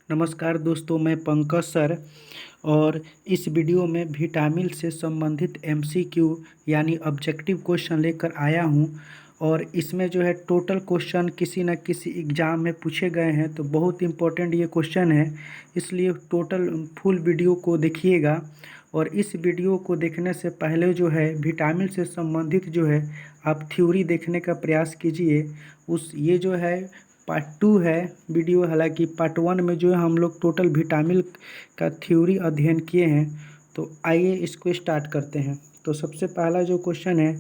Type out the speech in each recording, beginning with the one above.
नमस्कार दोस्तों, मैं पंकज सर। और इस वीडियो में विटामिन से संबंधित एमसीक्यू यानी ऑब्जेक्टिव क्वेश्चन लेकर आया हूं। और इसमें जो है टोटल क्वेश्चन किसी न किसी एग्ज़ाम में पूछे गए हैं, तो बहुत इम्पोर्टेंट ये क्वेश्चन है। इसलिए टोटल फुल वीडियो को देखिएगा। और इस वीडियो को देखने से पहले जो है विटामिन से संबंधित जो है आप थ्योरी देखने का प्रयास कीजिए। ये जो है पार्ट 2 है वीडियो। हालांकि पार्ट 1 में जो है हम लोग टोटल विटामिन का थ्योरी अध्ययन किए हैं। तो आइए इसको स्टार्ट करते हैं। तो सबसे पहला जो क्वेश्चन है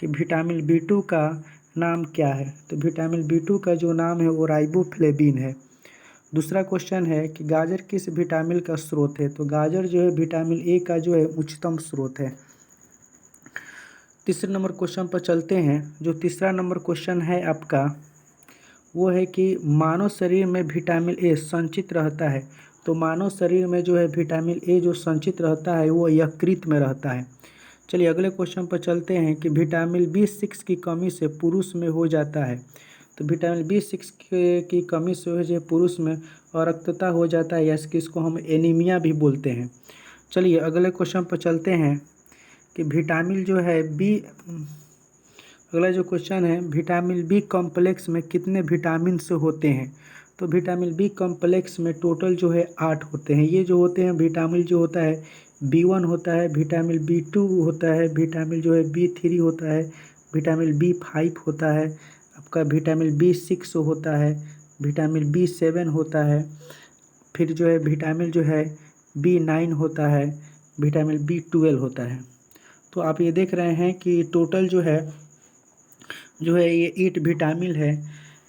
कि विटामिन B2 का नाम क्या है। तो विटामिन B2 का जो नाम है वो राइबोफ्लेविन है। दूसरा क्वेश्चन है कि गाजर किस विटामिन का स्रोत है। तो गाजर जो है विटामिन ए का जो है उच्चतम स्रोत है। तीसरे नंबर क्वेश्चन पर चलते हैं। जो तीसरा नंबर क्वेश्चन है आपका वो है कि मानव शरीर में विटामिन ए संचित रहता है। तो मानव शरीर में जो है विटामिन ए जो संचित रहता है वो यकृत में रहता है। चलिए अगले क्वेश्चन पर चलते हैं कि विटामिन B6 की कमी से पुरुष में हो जाता है। तो विटामिन B6 की कमी से हो जाए पुरुष में अरक्तता हो जाता है, या इसको हम एनीमिया भी बोलते हैं। चलिए अगले क्वेश्चन पर चलते हैं कि विटामिन जो है अगला जो क्वेश्चन है विटामिन बी कॉम्प्लेक्स में कितने विटामिन से होते हैं। तो विटामिन बी कॉम्प्लेक्स में टोटल जो है 8 होते हैं। ये जो होते हैं विटामिन जो होता है B1 होता है, विटामिन B2 होता है, विटामिन जो है B3 होता है, विटामिन B5 होता है, आपका विटामिन B6 होता है, विटामिन B7 होता है, फिर जो है विटामिन जो है B9 होता है, विटामिन B12 होता है। तो आप ये देख रहे हैं कि टोटल जो है ये 8 विटामिन है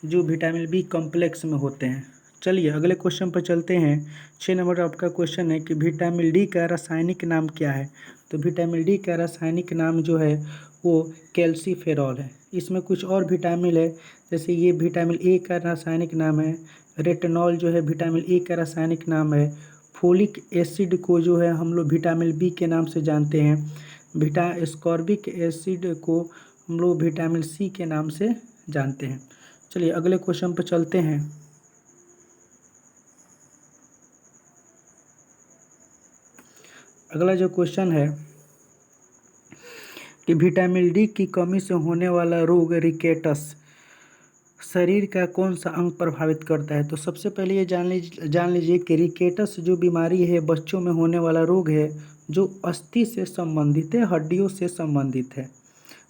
जो विटामिन बी कॉम्प्लेक्स में होते हैं। चलिए अगले क्वेश्चन पर चलते हैं। 6 नंबर आपका क्वेश्चन है कि विटामिन डी का रासायनिक नाम क्या है। तो विटामिन डी का रासायनिक नाम जो है वो कैल्सीफेरॉल है। इसमें कुछ और विटामिन है, जैसे ये विटामिन ए का रासायनिक नाम है रेटिनॉल, जो है विटामिन ए का रासायनिक नाम है। फोलिक एसिड को जो है हम लोग विटामिन बी के नाम से जानते हैं। एस्कॉर्बिक एसिड को हम लोग विटामिन सी के नाम से जानते हैं। चलिए अगले क्वेश्चन पर चलते हैं। अगला जो क्वेश्चन है कि विटामिन डी की कमी से होने वाला रोग रिकेटस शरीर का कौन सा अंग प्रभावित करता है। तो सबसे पहले ये जान लीजिए कि रिकेटस जो बीमारी है बच्चों में होने वाला रोग है जो अस्थि से संबंधित है, हड्डियों से संबंधित है।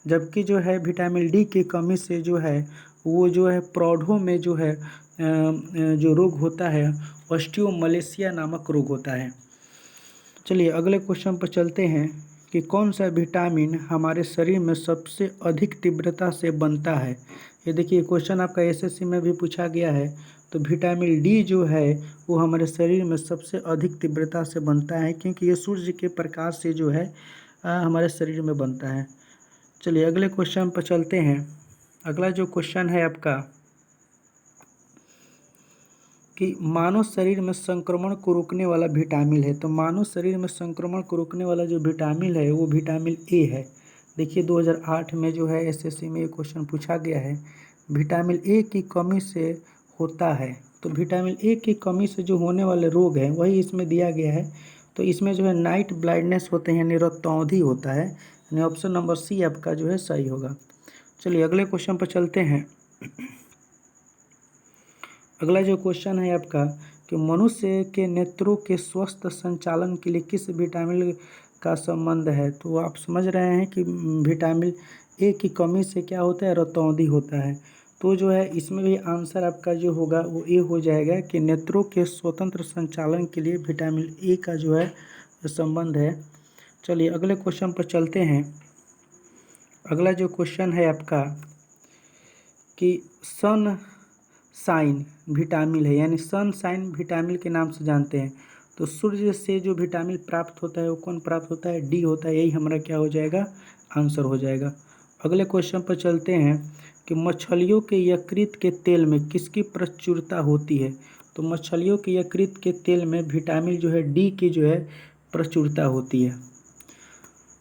जबकि जो है विटामिन डी की कमी से जो है वो जो है प्रौढ़ों में जो है जो रोग होता है ऑस्टियोमलेशिया नामक रोग होता है। चलिए अगले क्वेश्चन पर चलते हैं कि कौन सा विटामिन हमारे शरीर में सबसे अधिक तीव्रता से बनता है। ये देखिए क्वेश्चन आपका एसएससी में भी पूछा गया है। तो विटामिन डी जो है वो हमारे शरीर में सबसे अधिक तीव्रता से बनता है, क्योंकि ये सूर्य के प्रकाश से जो है हमारे शरीर में बनता है। चलिए अगले क्वेश्चन पर चलते हैं। अगला जो क्वेश्चन है आपका कि मानव शरीर में संक्रमण को रोकने वाला विटामिन है। तो मानव शरीर में संक्रमण को रोकने वाला जो विटामिन है वो विटामिन ए है। देखिए 2008 में जो है एसएससी में ये क्वेश्चन पूछा गया है, विटामिन ए की कमी से होता है। तो विटामिन ए की कमी से जो होने वाले रोग हैं वही इसमें दिया गया है। तो इसमें जो है नाइट ब्लाइंडनेस होते हैं, यानी रक्तौंधी होता है, यानी ऑप्शन नंबर सी आपका जो है सही होगा। चलिए अगले क्वेश्चन पर चलते हैं। अगला जो क्वेश्चन है आपका कि मनुष्य के नेत्रों के स्वस्थ संचालन के लिए किस विटामिन का संबंध है। तो आप समझ रहे हैं कि विटामिन ए की कमी से क्या होता है, रतौंधी होता है। तो जो है इसमें भी आंसर आपका जो होगा वो ए हो जाएगा कि नेत्रों के स्वतंत्र संचालन के लिए विटामिन ए का जो है संबंध है। चलिए अगले क्वेश्चन पर चलते हैं। अगला जो क्वेश्चन है आपका कि सन साइन विटामिन है, यानी सनसाइन विटामिन के नाम से जानते हैं। तो सूर्य से जो विटामिन प्राप्त होता है वो कौन प्राप्त होता है, डी होता है। यही हमारा क्या हो जाएगा, आंसर हो जाएगा। अगले क्वेश्चन पर चलते हैं कि मछलियों के यकृत के तेल में किसकी प्रचुरता होती है। तो मछलियों के यकृत के तेल में विटामिन जो है डी की जो है प्रचुरता होती है।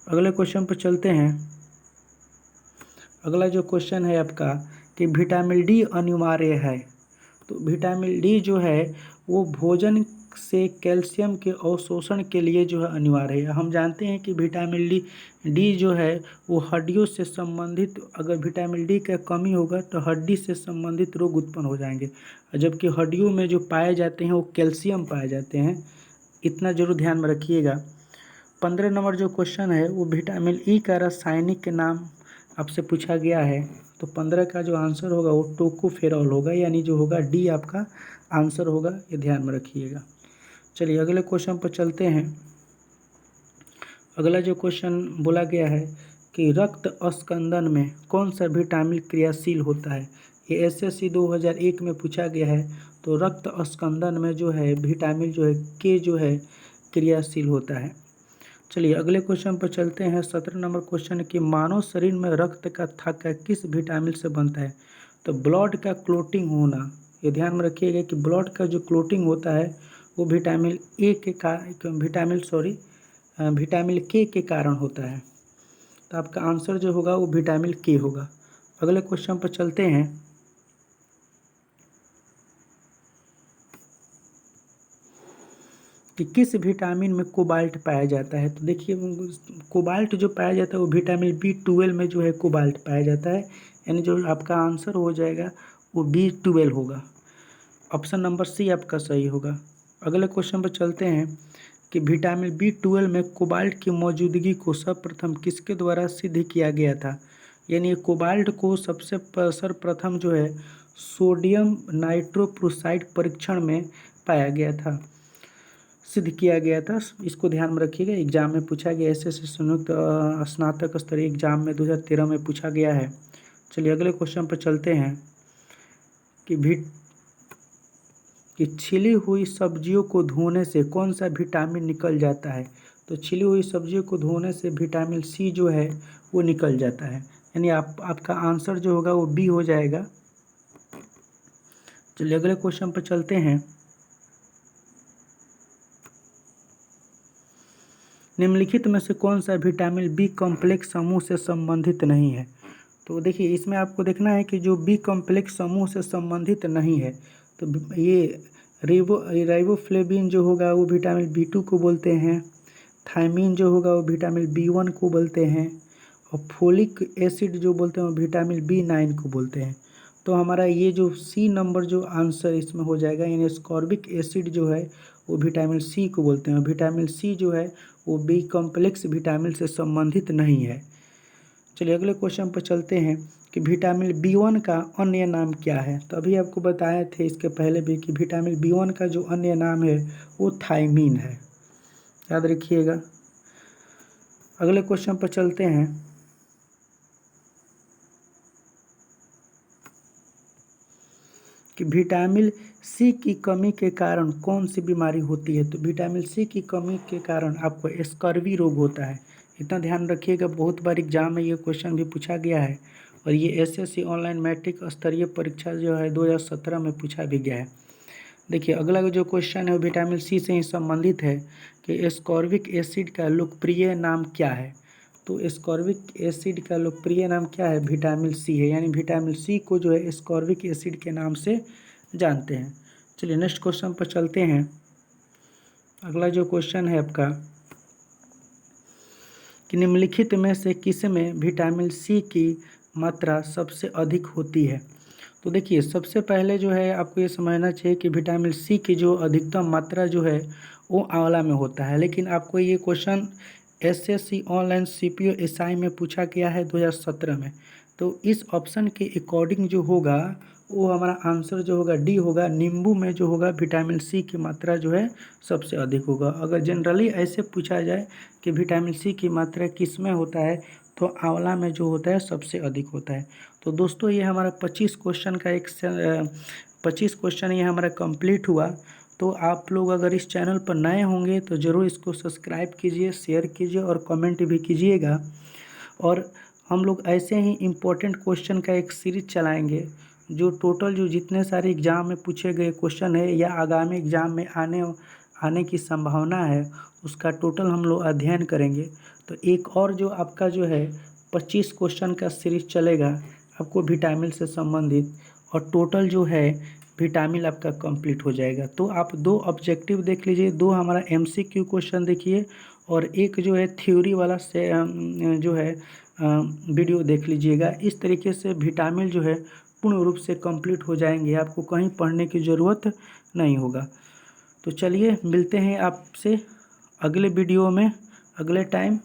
अगले क्वेश्चन पर चलते हैं। अगला जो क्वेश्चन है आपका कि विटामिन डी अनिवार्य है। तो विटामिन डी जो है वो भोजन से कैल्शियम के अवशोषण के लिए जो है अनिवार्य है। हम जानते हैं कि विटामिन डी जो है वो हड्डियों से संबंधित, अगर विटामिन डी का कमी होगा तो हड्डी से संबंधित रोग उत्पन्न हो जाएंगे, जबकि हड्डियों में जो पाए जाते हैं वो कैल्शियम पाए जाते हैं। इतना जरूर ध्यान में रखिएगा। 15 नंबर जो क्वेश्चन है वो विटामिन ई का रासायनिक नाम आपसे पूछा गया है। तो 15 का जो आंसर होगा वो टोकोफेरॉल होगा, यानी जो होगा डी आपका आंसर होगा, ये ध्यान में रखिएगा। चलिए अगले क्वेश्चन पर चलते हैं। अगला जो क्वेश्चन बोला गया है कि रक्त अस्कंदन में कौन सा विटामिन क्रियाशील होता है। ये एसएससी 2001 में पूछा गया है। तो रक्त अस्कंदन में जो है विटामिन जो है के जो है क्रियाशील होता है। चलिए अगले क्वेश्चन पर चलते हैं। 17 नंबर क्वेश्चन कि मानव शरीर में रक्त का थक्का किस विटामिन से बनता है। तो ब्लड का क्लोटिंग होना, ये ध्यान में रखिएगा कि ब्लड का जो क्लोटिंग होता है वो विटामिन ए के विटामिन के कारण होता है। तो आपका आंसर जो होगा वो विटामिन के होगा। अगले क्वेश्चन पर चलते हैं कि किस विटामिन में कोबाल्ट पाया जाता है। तो देखिए कोबाल्ट जो पाया जाता है वो विटामिन B12 में जो है कोबाल्ट पाया जाता है, यानी जो आपका आंसर हो जाएगा वो B12 होगा। ऑप्शन नंबर सी आपका सही होगा। अगले क्वेश्चन पर चलते हैं कि विटामिन B12 में कोबाल्ट की मौजूदगी को सर्वप्रथम किसके द्वारा सिद्ध किया गया था। यानी कोबाल्ट को सर्वप्रथम जो है सोडियम नाइट्रोक्लोराइड परीक्षण में पाया गया था, सिद्ध किया गया था। इसको ध्यान में रखिएगा, एग्जाम में पूछा गया, एसएससी संयुक्त स्नातक स्तरीय एग्जाम में 2013 में पूछा गया है। चलिए अगले क्वेश्चन पर चलते हैं कि छिली हुई सब्जियों को धोने से कौन सा विटामिन निकल जाता है। तो छिली हुई सब्जियों को धोने से विटामिन सी जो है वो निकल जाता है, यानी आपका आंसर जो होगा वो बी हो जाएगा। चलिए अगले क्वेश्चन पर चलते हैं। निम्नलिखित में से कौन सा विटामिन बी कॉम्प्लेक्स समूह से संबंधित नहीं है। तो देखिए इसमें आपको देखना है कि जो बी कॉम्प्लेक्स समूह से संबंधित नहीं है, तो ये राइबोफ्लेविन जो होगा वो विटामिन B2 को बोलते हैं, थायमीन जो होगा वो विटामिन B1 को बोलते हैं, और फोलिक एसिड जो बोलते हैं वो विटामिन B9 को बोलते हैं। तो हमारा ये जो सी नंबर जो आंसर इसमें हो जाएगा, यानी एस्कॉर्बिक एसिड जो है वो विटामिन सी को बोलते हैं। विटामिन सी जो है वो बी कॉम्प्लेक्स विटामिन से संबंधित नहीं है। चलिए अगले क्वेश्चन पर चलते हैं कि विटामिन B1 का अन्य नाम क्या है। तो अभी आपको बताए थे इसके पहले भी कि विटामिन B1 का जो अन्य नाम है वो थायमीन है, याद रखिएगा। अगले क्वेश्चन पर चलते हैं कि विटामिन सी की कमी के कारण कौन सी बीमारी होती है। तो विटामिन सी की कमी के कारण आपको स्कर्वी रोग होता है। इतना ध्यान रखिएगा, बहुत बार एग्जाम में ये क्वेश्चन भी पूछा गया है, और ये एसएससी ऑनलाइन मैट्रिक स्तरीय परीक्षा जो है 2017 में पूछा भी गया है। देखिए अगला जो क्वेश्चन है वो विटामिन सी से ही संबंधित है कि एस्कॉर्बिक एसिड का लोकप्रिय नाम क्या है। तो एस्कॉर्बिक एसिड का लोकप्रिय नाम क्या है, विटामिन सी है, यानी विटामिन सी को जो है एस्कॉर्बिक एसिड के नाम से जानते हैं। चलिए नेक्स्ट क्वेश्चन पर चलते हैं। अगला जो क्वेश्चन है आपका कि निम्नलिखित में से किस में विटामिन सी की मात्रा सबसे अधिक होती है। तो देखिए सबसे पहले जो है आपको ये समझना चाहिए कि विटामिन सी की जो अधिकतम मात्रा जो है वो आंवला में होता है, लेकिन आपको ये question SSC online CPO SI में पूछा गया है 2017 में। तो इस ऑप्शन के अकॉर्डिंग जो होगा वो हमारा आंसर जो होगा डी होगा। नींबू में जो होगा विटामिन सी की मात्रा जो है सबसे अधिक होगा। अगर जनरली ऐसे पूछा जाए कि विटामिन सी की मात्रा किस में होता है, तो आंवला में जो होता है सबसे अधिक होता है। तो दोस्तों ये हमारा 25 क्वेश्चन का 25 क्वेश्चन ये हमारा कंप्लीट हुआ। तो आप लोग अगर इस चैनल पर नए होंगे तो ज़रूर इसको सब्सक्राइब कीजिए, शेयर कीजिए और कमेंट भी कीजिएगा। और हम लोग ऐसे ही इम्पोर्टेंट क्वेश्चन का एक सीरीज चलाएंगे, जो टोटल जो जितने सारे एग्ज़ाम में पूछे गए क्वेश्चन है या आगामी एग्ज़ाम में आने की संभावना है उसका टोटल हम लोग अध्ययन करेंगे। तो एक और जो आपका जो है 25 क्वेश्चन का सीरीज चलेगा आपको विटामिन से संबंधित, और टोटल जो है विटामिन आपका कंप्लीट हो जाएगा। तो आप 2 ऑब्जेक्टिव देख लीजिए, 2 हमारा एमसीक्यू क्वेश्चन देखिए और एक जो है थ्योरी वाला से जो है वीडियो देख लीजिएगा। इस तरीके से विटामिन जो है पूर्ण रूप से कंप्लीट हो जाएंगे, आपको कहीं पढ़ने की ज़रूरत नहीं होगा। तो चलिए मिलते हैं आपसे अगले वीडियो में अगले टाइम।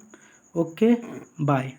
Okay bye.